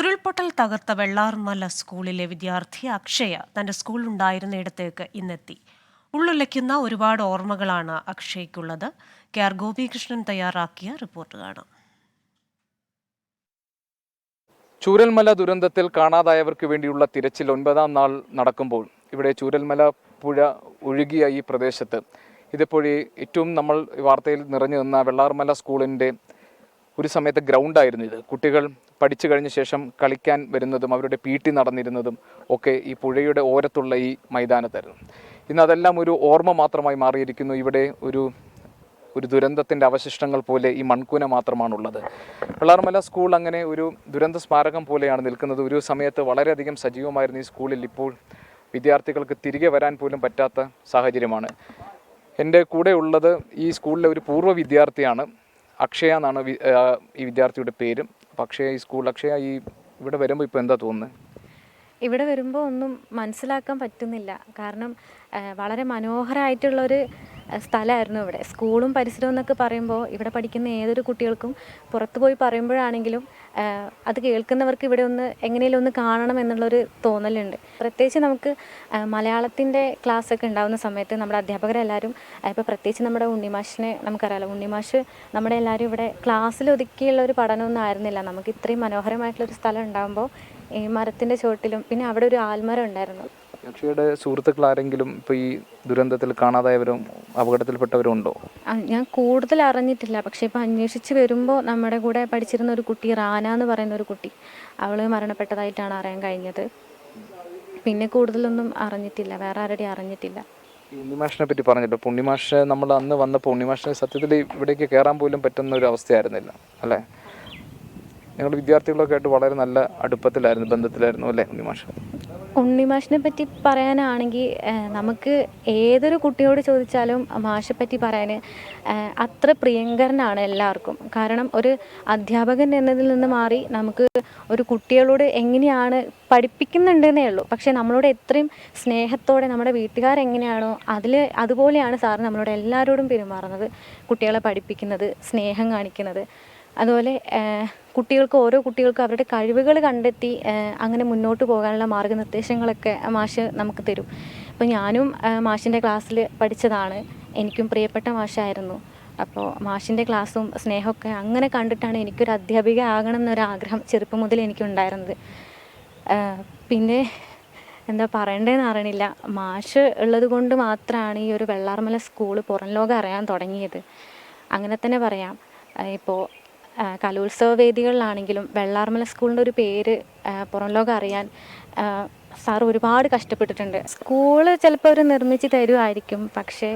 ഉരുൾപൊട്ടൽ തകർത്ത വെള്ളാർമല സ്കൂളിലെ വിദ്യാർത്ഥി അക്ഷയ തന്റെ സ്കൂളുണ്ടായിരുന്നിടത്തേക്ക് ഇന്നെത്തി. ഉള്ളുലയ്ക്കുന്ന ഒരുപാട് ഓർമ്മകളാണ് അക്ഷയ്ക്കുള്ളത്. കെ.ആർ. ഗോപികൃഷ്ണൻ തയ്യാറാക്കിയ റിപ്പോർട്ട് കാണാം. ചൂരൽമല ദുരന്തത്തിൽ കാണാതായവർക്ക് വേണ്ടിയുള്ള തിരച്ചിൽ 9ാം നാൾ നടക്കുമ്പോൾ ഇവിടെ ചൂരൽമല പുഴ ഒഴുകിയ ഈ പ്രദേശത്ത് ഇതിപ്പോഴേ ഏറ്റവും നമ്മൾ വാർത്തയിൽ നിറഞ്ഞു നിന്ന വെള്ളാർമല സ്കൂളിൻ്റെ ഒരു സമയത്ത് ഗ്രൗണ്ടായിരുന്നു ഇത്. കുട്ടികൾ പഠിച്ചു കഴിഞ്ഞ ശേഷം കളിക്കാൻ വരുന്നതും അവരുടെ PT നടന്നിരുന്നതും ഒക്കെ ഈ പുഴയുടെ ഓരത്തുള്ള ഈ മൈതാനത്തായിരുന്നു. ഇന്ന് അതെല്ലാം ഒരു ഓർമ്മ മാത്രമായി മാറിയിരിക്കുന്നു. ഇവിടെ ഒരു ദുരന്തത്തിൻ്റെ അവശിഷ്ടങ്ങൾ പോലെ ഈ മൺകൂന മാത്രമാണുള്ളത്. വെള്ളാർമല സ്കൂൾ അങ്ങനെ ഒരു ദുരന്ത സ്മാരകം പോലെയാണ് നിൽക്കുന്നത്. ഒരു സമയത്ത് വളരെയധികം സജീവമായിരുന്ന ഈ സ്കൂളിൽ ഇപ്പോൾ വിദ്യാർത്ഥികൾക്ക് തിരികെ വരാൻ പോലും പറ്റാത്ത സാഹചര്യമാണ്. എൻ്റെ കൂടെ ഉള്ളത് ഈ സ്കൂളിലെ ഒരു പൂർവ്വ വിദ്യാർത്ഥിയാണ്. അക്ഷയ എന്നാണ് ഈ വിദ്യാർത്ഥിയുടെ പേരും. അപ്പോൾ അക്ഷയ ഇവിടെ വരുമ്പോൾ ഇപ്പോൾ എന്താ തോന്നുന്നത്? ഇവിടെ വരുമ്പോൾ ഒന്നും മനസ്സിലാക്കാൻ പറ്റുന്നില്ല. കാരണം വളരെ മനോഹരമായിട്ടുള്ളൊരു സ്ഥലമായിരുന്നു ഇവിടെ. സ്കൂളും പരിസരവും എന്നൊക്കെ പറയുമ്പോൾ ഇവിടെ പഠിക്കുന്ന ഏതൊരു കുട്ടികൾക്കും പുറത്തു പോയി പറയുമ്പോഴാണെങ്കിലും അത് കേൾക്കുന്നവർക്ക് ഇവിടെ ഒന്ന് എങ്ങനെയും ഒന്ന് കാണണം എന്നുള്ളൊരു തോന്നലുണ്ട്. പ്രത്യേകിച്ച് നമുക്ക് മലയാളത്തിൻ്റെ ക്ലാസ്സൊക്കെ ഉണ്ടാകുന്ന സമയത്ത് നമ്മുടെ അധ്യാപകരെല്ലാവരും ഇപ്പോൾ പ്രത്യേകിച്ച് നമ്മുടെ ഉണ്ണിമാഷിനെ നമുക്കറിയാലോ. ഉണ്ണിമാഷ് നമ്മുടെ എല്ലാവരും ഇവിടെ ക്ലാസ്സിൽ ഒതുക്കിയുള്ള ഒരു പഠനമൊന്നും ആയിരുന്നില്ല. നമുക്ക് ഇത്രയും മനോഹരമായിട്ടുള്ളൊരു സ്ഥലം ഉണ്ടാകുമ്പോൾ ഈ മരത്തിൻ്റെ ചുവട്ടിലും പിന്നെ അവിടെ ഒരു ആൽമരം ഉണ്ടായിരുന്നു. അക്ഷയുടെ സുഹൃത്തുക്കൾ ആരെങ്കിലും ഇപ്പോൾ ഈ ദുരന്തത്തിൽ കാണാതായവരും അപകടത്തിൽപ്പെട്ടവരും ഉണ്ടോ? ഞാൻ കൂടുതൽ അറിഞ്ഞിട്ടില്ല. പക്ഷേ ഇപ്പോൾ അന്വേഷിച്ച് വരുമ്പോൾ നമ്മുടെ കൂടെ പഠിച്ചിരുന്ന ഒരു കുട്ടി, റാന എന്ന് പറയുന്ന ഒരു കുട്ടി, അവൾ മരണപ്പെട്ടതായിട്ടാണ് അറിയാൻ കഴിഞ്ഞത്. പിന്നെ കൂടുതലൊന്നും അറിഞ്ഞിട്ടില്ല, വേറെ ആരുടെയും അറിഞ്ഞിട്ടില്ല. ഉണ്ണിമാഷിനെ പറ്റി പറഞ്ഞല്ലോ. ഉണ്ണിമാഷ് നമ്മൾ അന്ന് വന്നപ്പോൾ ഉണ്ണിമാഷിന് സത്യത്തിൽ ഇവിടേക്ക് കയറാൻ പോലും പറ്റുന്ന ഒരു അവസ്ഥയായിരുന്നില്ല അല്ലേ? ഞങ്ങളുടെ വിദ്യാർത്ഥികളൊക്കെ ആയിട്ട് വളരെ നല്ല അടുപ്പത്തിലായിരുന്നു, ബന്ധത്തിലായിരുന്നു അല്ലേ ഉണ്ണിമാഷിനെ പറ്റി പറയാനാണെങ്കിൽ നമുക്ക് ഏതൊരു കുട്ടിയോട് ചോദിച്ചാലും മാഷെ പറ്റി പറയാൻ അത്ര പ്രിയങ്കരനാണ് എല്ലാവർക്കും. കാരണം ഒരു അധ്യാപകൻ എന്നതിൽ നിന്ന് മാറി നമുക്ക് ഒരു കുട്ടികളോട് എങ്ങനെയാണ് പഠിപ്പിക്കുന്നുണ്ടെന്നേ ഉള്ളൂ. പക്ഷേ നമ്മളോട് എത്രയും സ്നേഹത്തോടെ നമ്മുടെ വീട്ടുകാരെങ്ങനെയാണോ അതുപോലെയാണ് സാറ് നമ്മളോട് എല്ലാവരോടും പെരുമാറുന്നത്. കുട്ടികളെ പഠിപ്പിക്കുന്നത്, സ്നേഹം കാണിക്കുന്നത്. അതുപോലെ ഓരോ കുട്ടികൾക്കും അവരുടെ കഴിവുകൾ കണ്ടെത്തി അങ്ങനെ മുന്നോട്ട് പോകാനുള്ള മാർഗ്ഗനിർദ്ദേശങ്ങളൊക്കെ മാഷ് നമുക്ക് തരും. അപ്പോൾ ഞാനും മാഷിൻ്റെ ക്ലാസ്സിൽ പഠിച്ചതാണ്. എനിക്കും പ്രിയപ്പെട്ട മാഷായിരുന്നു. അപ്പോൾ മാഷിൻ്റെ ക്ലാസ്സും സ്നേഹമൊക്കെ അങ്ങനെ കണ്ടിട്ടാണ് എനിക്കൊരു അധ്യാപിക ആകണം എന്നൊരാഗ്രഹം ചെറുപ്പം മുതൽ എനിക്കുണ്ടായിരുന്നത്. പിന്നെ എന്താ പറയേണ്ടതെന്ന് അറിയണില്ല. മാഷ് ഉള്ളത് കൊണ്ട് മാത്രമാണ് ഈ ഒരു വെള്ളാർമല സ്കൂള് പുറം ലോകം അറിയാൻ തുടങ്ങിയത്. അങ്ങനെ തന്നെ പറയാം. ഇപ്പോൾ കലോത്സവ വേദികളിലാണെങ്കിലും വെള്ളാർമല സ്കൂളിൻ്റെ ഒരു പേര് പുറം ലോകം അറിയാൻ സാർ ഒരുപാട് കഷ്ടപ്പെട്ടിട്ടുണ്ട്. സ്കൂള് ചിലപ്പോൾ അവർ നിർമ്മിച്ച് തരുമായിരിക്കും. പക്ഷേ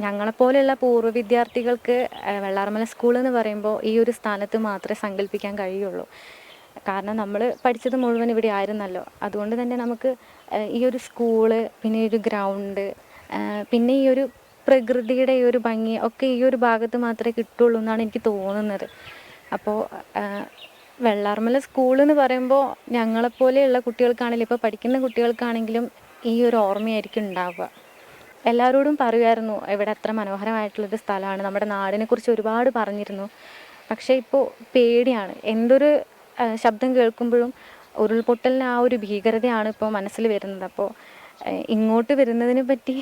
ഞങ്ങളെപ്പോലെയുള്ള പൂർവ്വ വിദ്യാർത്ഥികൾക്ക് വെള്ളാർമല സ്കൂൾ എന്ന് പറയുമ്പോൾ ഈ ഒരു സ്ഥാനത്ത് മാത്രമേ സങ്കല്പിക്കാൻ കഴിയുള്ളൂ. കാരണം നമ്മൾ പഠിച്ചത് മുഴുവൻ ഇവിടെ ആയിരുന്നല്ലോ. അതുകൊണ്ട് തന്നെ നമുക്ക് ഈ ഒരു സ്കൂള്, പിന്നെ ഈ ഒരു ഗ്രൗണ്ട്, പിന്നെ ഈ ഒരു പ്രകൃതിയുടെ ഈ ഒരു ഭംഗി ഒക്കെ ഈ ഒരു ഭാഗത്ത് മാത്രമേ കിട്ടുള്ളൂ എന്നാണ് എനിക്ക് തോന്നുന്നത്. അപ്പോൾ വെള്ളാർമല സ്കൂൾ എന്ന് പറയുമ്പോൾ ഞങ്ങളെപ്പോലെയുള്ള കുട്ടികൾക്കാണെങ്കിലും ഇപ്പോൾ പഠിക്കുന്ന കുട്ടികൾക്കാണെങ്കിലും ഈ ഒരു ഓർമ്മയായിരിക്കും ഉണ്ടാവുക. എല്ലാവരോടും പറയുമായിരുന്നു ഇവിടെ അത്ര മനോഹരമായിട്ടുള്ളൊരു സ്ഥലമാണ്, നമ്മുടെ നാടിനെക്കുറിച്ച് ഒരുപാട് പറഞ്ഞിരുന്നു. പക്ഷേ ഇപ്പോൾ പേടിയാണ്. എന്തൊരു ശബ്ദം കേൾക്കുമ്പോഴും ഉരുൾപൊട്ടലിന് ആ ഒരു ഭീകരതയാണ് ഇപ്പോൾ മനസ്സിൽ വരുന്നത്. അപ്പോൾ ഇങ്ങോട്ട് വരുന്നതിനെ പറ്റി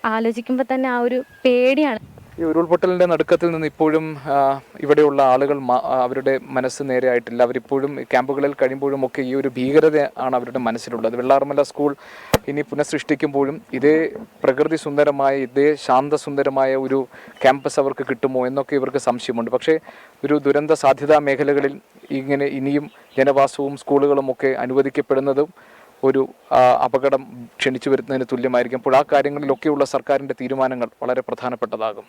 ആലോചിക്കുമ്പോൾ തന്നെ ആ ഒരു പേടിയാണ്. ഈ ഉരുൾപൊട്ടലിൻ്റെ നടുക്കത്തിൽ നിന്ന് ഇപ്പോഴും ഇവിടെയുള്ള ആളുകൾ അവരുടെ മനസ്സ് നേരെ ആയിട്ടില്ല. അവരിപ്പോഴും ക്യാമ്പുകളിൽ കഴിയുമ്പോഴും ഒക്കെ ഈ ഒരു ഭീകരത ആണ് അവരുടെ മനസ്സിലുള്ളത്. വെള്ളാർമല സ്കൂൾ ഇനി പുനഃസൃഷ്ടിക്കുമ്പോഴും ഇതേ പ്രകൃതി സുന്ദരമായ, ഇതേ ശാന്തസുന്ദരമായ ഒരു ക്യാമ്പസ് അവർക്ക് കിട്ടുമോ എന്നൊക്കെ ഇവർക്ക് സംശയമുണ്ട്. പക്ഷേ ഒരു ദുരന്ത സാധ്യതാ മേഖലകളിൽ ഇങ്ങനെ ഇനിയും ജനവാസവും സ്കൂളുകളും ഒക്കെ അനുവദിക്കപ്പെടുന്നതും ഒരു അപകടം ക്ഷണിച്ചു വരുന്നതിന് തുല്യമായിരിക്കും. അപ്പോൾ ആ കാര്യങ്ങളിലൊക്കെയുള്ള സർക്കാരിൻ്റെ തീരുമാനങ്ങൾ വളരെ പ്രധാനപ്പെട്ടതാകും.